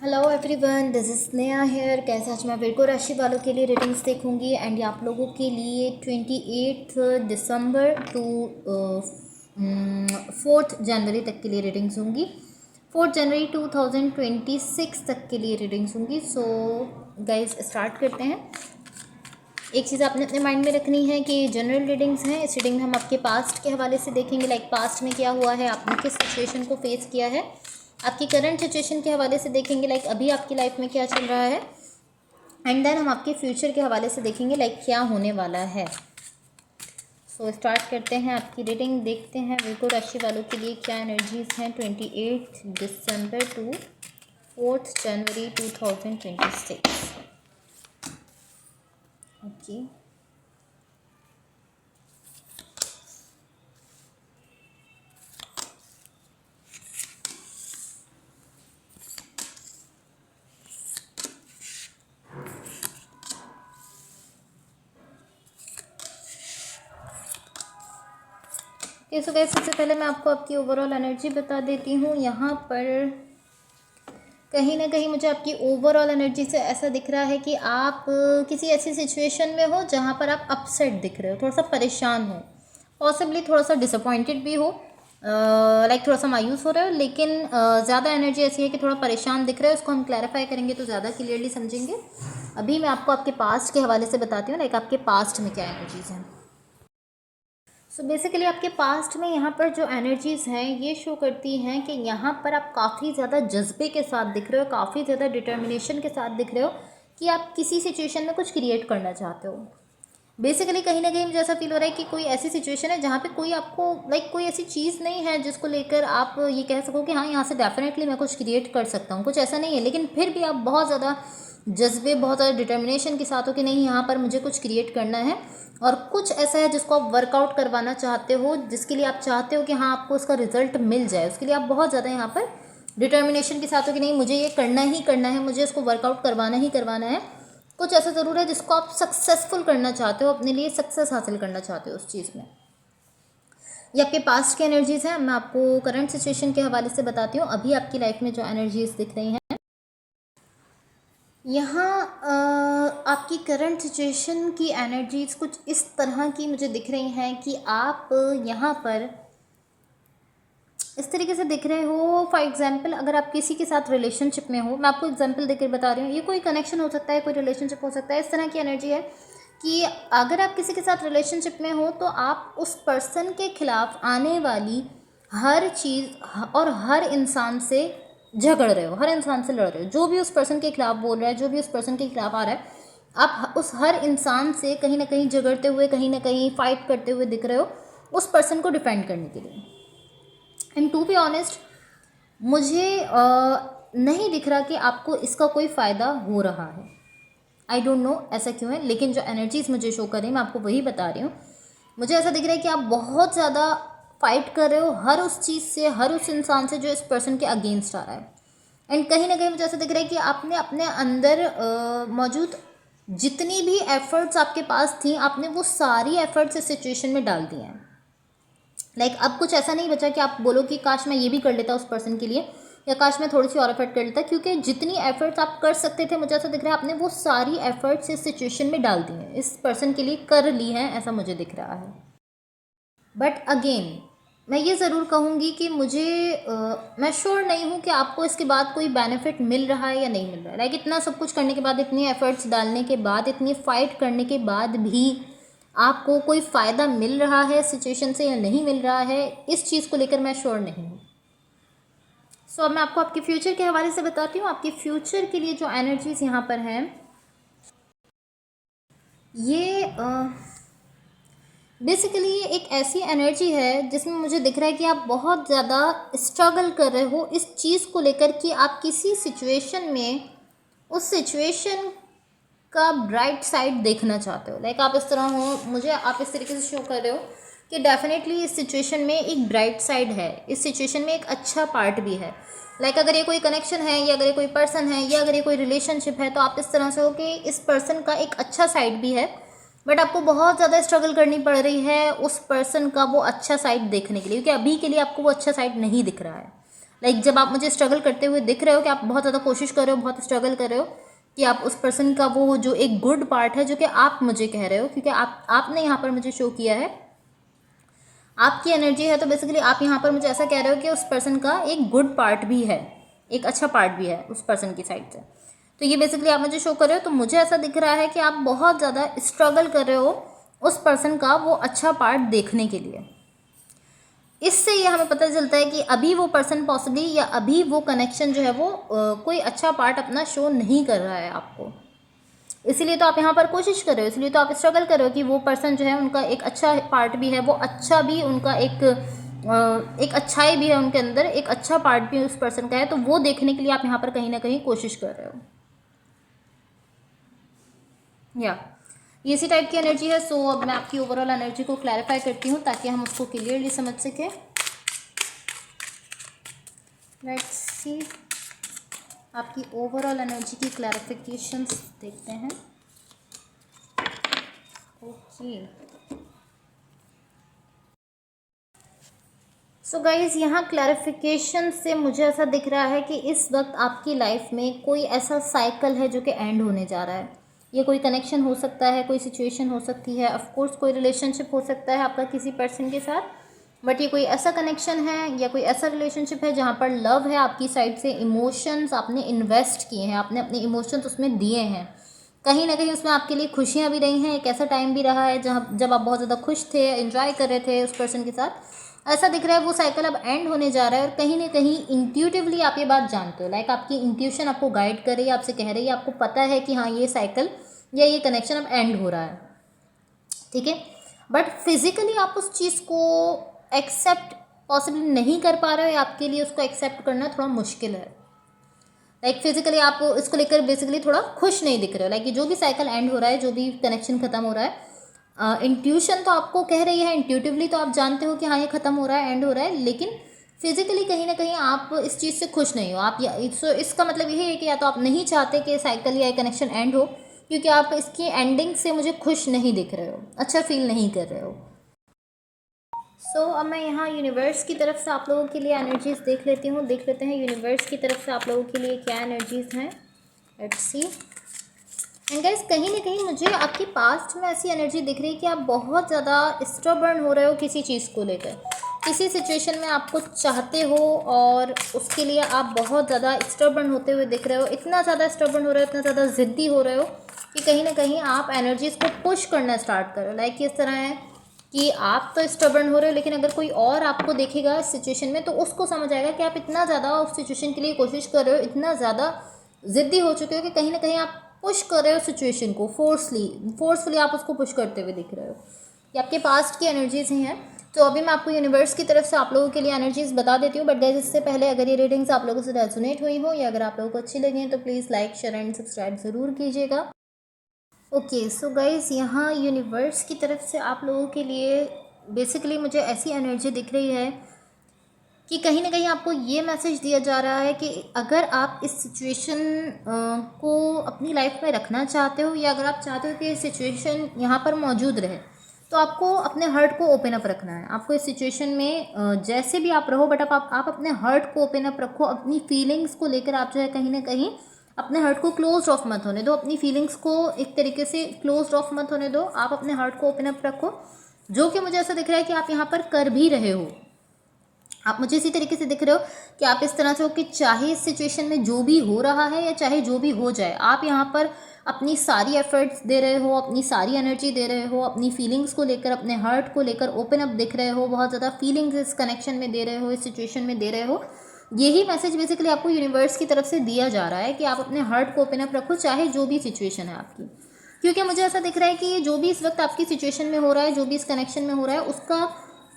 Hello everyone, this is Sneha here. कैसे आज मैं विर्गो राशि वालों के लिए रेटिंग्स देखूंगी एंड ये आप लोगों के लिए 28 दिसंबर टू 4 जनवरी तक के लिए रेटिंग्स होंगी। 4 जनवरी 2026 तक के लिए रेटिंग्स होंगी। सो गाइज स्टार्ट करते हैं। एक चीज़ आपने अपने माइंड में रखनी है कि जनरल रीडिंग्स हैं। इस रीडिंग में हम आपके पास्ट के हवाले से देखेंगे, लाइक पास्ट में क्या हुआ है, आपने किस सिचुएशन को फेस किया है। आपकी करंट सिचुएशन के हवाले से देखेंगे, लाइक अभी आपकी लाइफ में क्या चल रहा है। एंड देन हम आपके फ्यूचर के हवाले से देखेंगे, लाइक क्या होने वाला है। सो स्टार्ट करते हैं आपकी रीडिंग। देखते हैं विर्गो राशि वालों के लिए क्या एनर्जीज हैं 28 दिसंबर टू 4 जनवरी 2026। ओके, सो गाइस सबसे पहले मैं आपको आपकी ओवरऑल एनर्जी बता देती हूँ। यहाँ पर कहीं ना कहीं मुझे आपकी ओवरऑल एनर्जी से ऐसा दिख रहा है कि आप किसी ऐसी सिचुएशन में हो जहाँ पर आप अपसेट दिख रहे हो, थोड़ा सा परेशान हो, पॉसिबली थोड़ा सा डिसअपॉइंटेड भी हो, लाइक थोड़ा सा मायूस हो रहे हो, लेकिन ज़्यादा एनर्जी ऐसी है कि थोड़ा परेशान दिख रहे हो। उसको हम क्लैरिफाई करेंगे तो ज़्यादा क्लियरली समझेंगे। अभी मैं आपको आपके पास्ट के हवाले से बताती हूँ, लाइक आपके पास्ट में क्या एनर्जीज़ हैं। सो बेसिकली आपके पास्ट में यहाँ पर जो एनर्जीज़ हैं ये शो करती हैं कि यहाँ पर आप काफ़ी ज़्यादा जज्बे के साथ दिख रहे हो, काफ़ी ज़्यादा डिटर्मिनेशन के साथ दिख रहे हो कि आप किसी सिचुएशन में कुछ क्रिएट करना चाहते हो। बेसिकली कहीं ना कहीं मुझे ऐसा फील हो रहा है कि कोई ऐसी सिचुएशन है जहाँ पे कोई आपको कोई ऐसी चीज़ नहीं है जिसको लेकर आप ये कह सको कि हाँ यहाँ से डेफिनेटली मैं कुछ क्रिएट कर सकता हूँ। कुछ ऐसा नहीं है, लेकिन फिर भी आप बहुत ज़्यादा जज्बे, बहुत ज़्यादा डिटर्मिनेशन के साथ हो कि नहीं यहाँ पर मुझे कुछ क्रिएट करना है। और कुछ ऐसा है जिसको आप वर्कआउट करवाना चाहते हो, जिसके लिए आप चाहते हो कि हाँ आपको उसका रिजल्ट मिल जाए। उसके लिए आप बहुत ज़्यादा यहाँ पर डिटर्मिनेशन के साथ हो कि नहीं मुझे ये करना ही करना है, मुझे इसको वर्कआउट करवाना ही करवाना है। कुछ ऐसा ज़रूर है जिसको आप सक्सेसफुल करना चाहते हो, अपने लिए सक्सेस हासिल करना चाहते हो उस चीज़ में। ये आपके पास्ट की एनर्जीज़ हैं। मैं आपको करंट सिचुएशन के हवाले से बताती हूँ। अभी आपकी लाइफ में जो एनर्जीज़ दिख रही हैं यहाँ आपकी करंट सिचुएशन की एनर्जीज़ कुछ इस तरह की मुझे दिख रही हैं कि आप यहाँ पर इस तरीके से दिख रहे हो। फॉर एग्जांपल अगर आप किसी के साथ रिलेशनशिप में हो, मैं आपको एग्जांपल देकर बता रही हूँ, ये कोई कनेक्शन हो सकता है, कोई रिलेशनशिप हो सकता है। इस तरह की एनर्जी है कि अगर आप किसी के साथ रिलेशनशिप में हो तो आप उस पर्सन के खिलाफ आने वाली हर चीज़ और हर इंसान से झगड़ रहे हो, हर इंसान से लड़ रहे हो। जो भी उस पर्सन के खिलाफ बोल रहा है, जो भी उस पर्सन के खिलाफ आ रहा है, आप उस हर इंसान से कहीं ना कहीं झगड़ते हुए, कहीं ना कहीं फाइट करते हुए दिख रहे हो उस पर्सन को डिफेंड करने के लिए। एंड टू बी ऑनेस्ट मुझे नहीं दिख रहा कि आपको इसका कोई फ़ायदा हो रहा है। आई डोंट नो ऐसा क्यों है, लेकिन जो एनर्जीज़ मुझे शो कर रही हैं मैं आपको वही बता रही हूँ। मुझे ऐसा दिख रहा है कि आप बहुत ज़्यादा फाइट कर रहे हो हर उस चीज़ से, हर उस इंसान से जो इस पर्सन के अगेंस्ट आ रहा है। एंड कहीं ना कहीं मुझे ऐसा दिख रहा है कि आपने अपने अंदर मौजूद जितनी भी एफर्ट्स आपके पास थी, आपने वो सारी एफर्ट्स इस सिचुएशन में डाल दी हैं। अब कुछ ऐसा नहीं बचा कि आप बोलो कि काश मैं ये भी कर लेता उस पर्सन के लिए, या काश मैं थोड़ी सी और एफर्ट कर लेता, क्योंकि जितनी एफर्ट्स आप कर सकते थे मुझे ऐसा दिख रहा है आपने वो सारी एफर्ट्स इस सिचुएशन में डाल दी हैं, इस पर्सन के लिए कर ली हैं, ऐसा मुझे दिख रहा है। बट अगेन मैं ये ज़रूर कहूँगी कि मैं श्योर नहीं हूँ कि आपको इसके बाद कोई बेनिफिट मिल रहा है या नहीं मिल रहा है। इतना सब कुछ करने के बाद, इतनी एफर्ट्स डालने के बाद, इतनी फाइट करने के बाद भी आपको कोई फ़ायदा मिल रहा है सिचुएशन से या नहीं मिल रहा है, इस चीज़ को लेकर मैं श्योर नहीं हूँ। सो अब मैं आपको आपके फ्यूचर के हवाले से बताती हूँ। आपके फ्यूचर के लिए जो एनर्जीज़ यहाँ पर हैं ये बेसिकली एक ऐसी एनर्जी है जिसमें मुझे दिख रहा है कि आप बहुत ज़्यादा स्ट्रगल कर रहे हो इस चीज़ को लेकर कि आप किसी सिचुएशन में उस सिचुएशन का ब्राइट साइड देखना चाहते हो। आप इस तरह हो, मुझे आप इस तरीके से शो कर रहे हो कि डेफिनेटली इस सिचुएशन में एक ब्राइट साइड है, इस सिचुएशन में एक अच्छा पार्ट भी है। अगर ये कोई कनेक्शन है, या अगर ये कोई पर्सन है, या अगर ये कोई रिलेशनशिप है, तो आप इस तरह से हो कि इस पर्सन का एक अच्छा साइड भी है, बट आपको बहुत ज़्यादा स्ट्रगल करनी पड़ रही है उस पर्सन का वो अच्छा साइड देखने के लिए, क्योंकि अभी के लिए आपको वो अच्छा साइड नहीं दिख रहा है। लाइक जब आप मुझे स्ट्रगल करते हुए दिख रहे हो कि आप बहुत ज़्यादा कोशिश कर रहे हो, बहुत स्ट्रगल कर रहे हो, कि आप उस पर्सन का वो जो एक गुड पार्ट है जो कि आप मुझे कह रहे हो, क्योंकि आपने यहाँ पर मुझे शो किया है, आपकी एनर्जी है, तो बेसिकली आप यहाँ पर मुझे ऐसा कह रहे हो कि उस पर्सन का एक गुड पार्ट भी है, एक अच्छा पार्ट भी है उस पर्सन की साइड से। तो ये बेसिकली आप मुझे शो कर रहे हो। तो मुझे ऐसा दिख रहा है कि आप बहुत ज़्यादा स्ट्रगल कर रहे हो उस पर्सन का वो अच्छा पार्ट देखने के लिए। इससे ये हमें पता चलता है कि अभी वो पर्सन पॉसिबली या अभी वो कनेक्शन जो है वो कोई अच्छा पार्ट अपना शो नहीं कर रहा है आपको। इसीलिए तो आप यहाँ पर कोशिश कर रहे हो, इसलिए तो आप स्ट्रगल कर रहे हो कि वो पर्सन जो है उनका एक अच्छा पार्ट भी है, वो अच्छा भी उनका एक अच्छाई भी है उनके अंदर, एक अच्छा पार्ट भी उस पर्सन का है, तो वो देखने के लिए आप यहाँ पर कहीं ना कहीं कोशिश कर रहे हो। या ये इसी टाइप की एनर्जी है। सो अब मैं आपकी ओवरऑल एनर्जी को क्लैरिफाई करती हूँ ताकि हम उसको क्लियरली समझ सकें। लेट्स सी आपकी ओवरऑल एनर्जी की क्लैरिफिकेशंस देखते हैं। ओके सो गाइज़, यहाँ क्लैरिफिकेशन से मुझे ऐसा दिख रहा है कि इस वक्त आपकी लाइफ में कोई ऐसा साइकिल है जो कि एंड होने जा रहा है। ये कोई कनेक्शन हो सकता है, कोई सिचुएशन हो सकती है, ऑफ कोर्स कोई रिलेशनशिप हो सकता है आपका किसी पर्सन के साथ, बट ये कोई ऐसा कनेक्शन है या कोई ऐसा रिलेशनशिप है जहाँ पर लव है आपकी साइड से, इमोशंस आपने इन्वेस्ट किए हैं, आपने अपने इमोशंस उसमें दिए हैं, कहीं ना कहीं उसमें आपके लिए खुशियाँ भी रही हैं, एक ऐसा टाइम भी रहा है जहाँ जब आप बहुत ज़्यादा खुश थे, एंजॉय कर रहे थे उस पर्सन के साथ। ऐसा दिख रहा है वो साइकिल अब एंड होने जा रहा है और कहीं ना कहीं इंट्यूटिवली आप ये बात जानते हो, लाइक आपकी इंट्यूशन आपको गाइड कर रही है, आपसे कह रही है, आपको पता है कि हाँ ये साइकिल या ये कनेक्शन अब एंड हो रहा है, ठीक है। बट फिजिकली आप उस चीज़ को एक्सेप्ट पॉसिबली नहीं कर पा रहे हो, या आपके लिए उसको एक्सेप्ट करना थोड़ा मुश्किल है। लाइक फिजिकली आप इसको लेकर बेसिकली थोड़ा खुश नहीं दिख रहे हो, लाइक जो भी साइकिल एंड हो रहा है, जो भी कनेक्शन खत्म हो रहा है, इंट्यूशन तो आपको कह रही है, इंट्यूटिवली तो आप जानते हो कि हाँ ये ख़त्म हो रहा है, एंड हो रहा है, लेकिन फिजिकली कहीं ना कहीं आप इस चीज़ से खुश नहीं हो। आप इसका मतलब यही है कि या तो आप नहीं चाहते कि साइकिल या कनेक्शन एंड हो, क्योंकि आप इसकी एंडिंग से मुझे खुश नहीं दिख रहे हो, अच्छा फील नहीं कर रहे हो। सो अब मैं यहाँ यूनिवर्स की तरफ से आप लोगों के लिए एनर्जीज़ देख लेती हूँ, देख लेते हैं यूनिवर्स की तरफ से आप लोगों के लिए क्या एनर्जीज़ हैं। Let's see. एंड गाइस, कहीं ना कहीं मुझे आपकी पास्ट में ऐसी एनर्जी दिख रही है कि आप बहुत ज़्यादा स्टबर्न हो रहे हो किसी चीज़ को लेकर, किसी सिचुएशन में आपको चाहते हो और उसके लिए आप बहुत ज़्यादा स्टबर्न होते हुए दिख रहे हो, इतना ज़्यादा स्टबर्न हो रहे हो, इतना ज़्यादा ज़िद्दी हो रहे हो कि कहीं ना कहीं आप एनर्जीज़ को पुश करना स्टार्ट करो। लाइक इस तरह है कि आप तो स्टबर्न हो रहे हो, लेकिन अगर कोई और आपको देखेगा इस सिचुएशन में तो उसको समझ आएगा कि आप इतना ज़्यादा उस सिचुएशन के लिए कोशिश कर रहे हो, इतना ज़्यादा ज़िद्दी हो चुके हो कि कहीं ना कहीं आप पुश कर रहे हो सिचुएशन को, फोर्सफुली आप उसको पुश करते हुए दिख रहे हो। ये आपके पास्ट की एनर्जीज़ ही हैं। तो अभी मैं आपको यूनिवर्स की तरफ से आप लोगों के लिए एनर्जीज़ बता देती हूँ, बट गाइस इससे पहले अगर ये रीडिंग्स आप लोगों से रेजोनेट हुई हो या अगर आप लोगों को अच्छी लगी तो please like, share and subscribe ज़रूर कीजिएगा। ओके सो गाइस, यहाँ यूनिवर्स की तरफ से आप लोगों के लिए बेसिकली मुझे ऐसी एनर्जी दिख रही है कि कहीं ना कहीं आपको ये मैसेज दिया जा रहा है कि अगर आप इस सिचुएशन को अपनी लाइफ में रखना चाहते हो, या अगर आप चाहते हो कि सिचुएशन यहाँ पर मौजूद रहे, तो आपको अपने हर्ट को ओपन अप रखना है। आपको इस सिचुएशन में जैसे भी आप रहो, बट आप अपने हर्ट को ओपन अप रखो, अपनी फीलिंग्स को लेकर आप जो है कहीं ना कहीं अपने हर्ट को क्लोज ऑफ मत होने दो, अपनी फीलिंग्स को एक तरीके से क्लोज ऑफ मत होने दो, आप अपने हर्ट को ओपन अप रखो, जो कि मुझे ऐसा दिख रहा है कि आप यहाँ पर कर भी रहे हो। आप मुझे इसी तरीके से दिख रहे हो कि आप इस तरह से हो कि चाहे इस सिचुएशन में जो भी हो रहा है या चाहे जो भी हो जाए, आप यहाँ पर अपनी सारी एफर्ट्स दे रहे हो, अपनी सारी एनर्जी दे रहे हो, अपनी फीलिंग्स को लेकर, अपने हार्ट को लेकर ओपन अप दिख रहे हो, बहुत ज़्यादा फीलिंग्स इस कनेक्शन में दे रहे हो, इस सिचुएशन में दे रहे हो। यही मैसेज बेसिकली आपको यूनिवर्स की तरफ से दिया जा रहा है कि आप अपने हार्ट को ओपन अप रखो, चाहे जो भी सिचुएशन है आपकी। क्योंकि मुझे ऐसा दिख रहा है कि जो भी इस वक्त आपकी सिचुएशन में हो रहा है, जो भी इस कनेक्शन में हो रहा है, उसका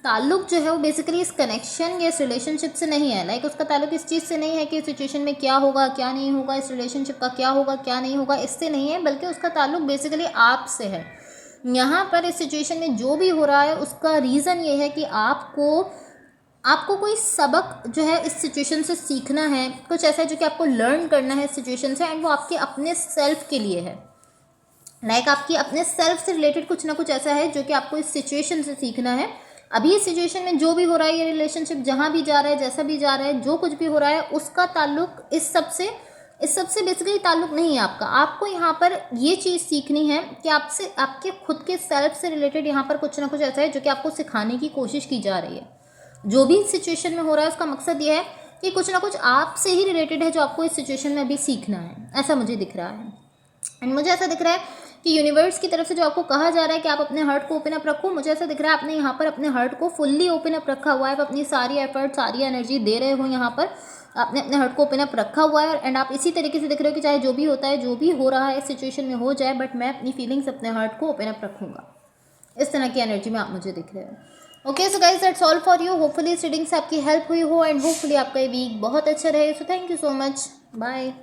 ताल्लुक जो है वो बेसिकली इस कनेक्शन या इस रिलेशनशिप से नहीं है। लाइक उसका ताल्लुक इस चीज़ से नहीं है कि इस सिचुएशन में क्या होगा क्या नहीं होगा, इस रिलेशनशिप का क्या होगा क्या नहीं होगा, इससे नहीं है, बल्कि उसका ताल्लुक बेसिकली आपसे है। यहाँ पर इस सिचुएशन में जो भी हो रहा है उसका रीज़न ये है कि आपको कोई सबक जो है इस सिचुएशन से सीखना है, कुछ ऐसा है जो कि आपको लर्न करना है इस सिचुएशन से, एंड वो आपके अपने सेल्फ के लिए है। लाइक आपकी अपने सेल्फ से रिलेटेड कुछ ना कुछ ऐसा है जो कि आपको इस सिचुएशन से सीखना है, अभी इस सिचुएशन में जो भी हो रहा है, ये रिलेशनशिप जहाँ भी जा रहा है, जैसा भी जा रहा है, जो कुछ भी हो रहा है, उसका ताल्लुक इस सबसे बेसिकली ताल्लुक नहीं है आपका। आपको यहाँ पर ये चीज़ सीखनी है कि आपसे, आपके खुद के सेल्फ से रिलेटेड यहाँ पर कुछ ना कुछ ऐसा है जो कि आपको सिखाने की कोशिश की जा रही है। जो भी सिचुएशन में हो रहा है उसका मकसद ये है कि कुछ ना कुछ आपसे ही रिलेटेड है जो आपको इस सिचुएशन में अभी सीखना है, ऐसा मुझे दिख रहा है। एंड मुझे ऐसा दिख रहा है कि यूनिवर्स की तरफ से जो आपको कहा जा रहा है कि आप अपने हार्ट को ओपन अप रखो, मुझे ऐसा दिख रहा है आपने यहाँ पर अपने हार्ट को फुल्ली ओपन अप रखा हुआ है। आप अपनी सारी एफर्ट, सारी एनर्जी दे रहे हो, यहाँ पर आपने अपने हार्ट को ओपन अप रखा हुआ है। एंड आप इसी तरीके से दिख रहे हो कि चाहे जो भी होता है, जो भी हो रहा है इस सिचुएशन में हो जाए, बट मैं अपनी फीलिंग्स, अपने हार्ट को ओपन अप रखूँगा। इस तरह की एनर्जी में आप मुझे दिख रहे हो। Okay, so guys that's all for you. Hopefully इस रीडिंग से आपकी हेल्प हुई हो एंड होपफुली आपका ये वीक बहुत अच्छा रहे। So thank you so much, bye.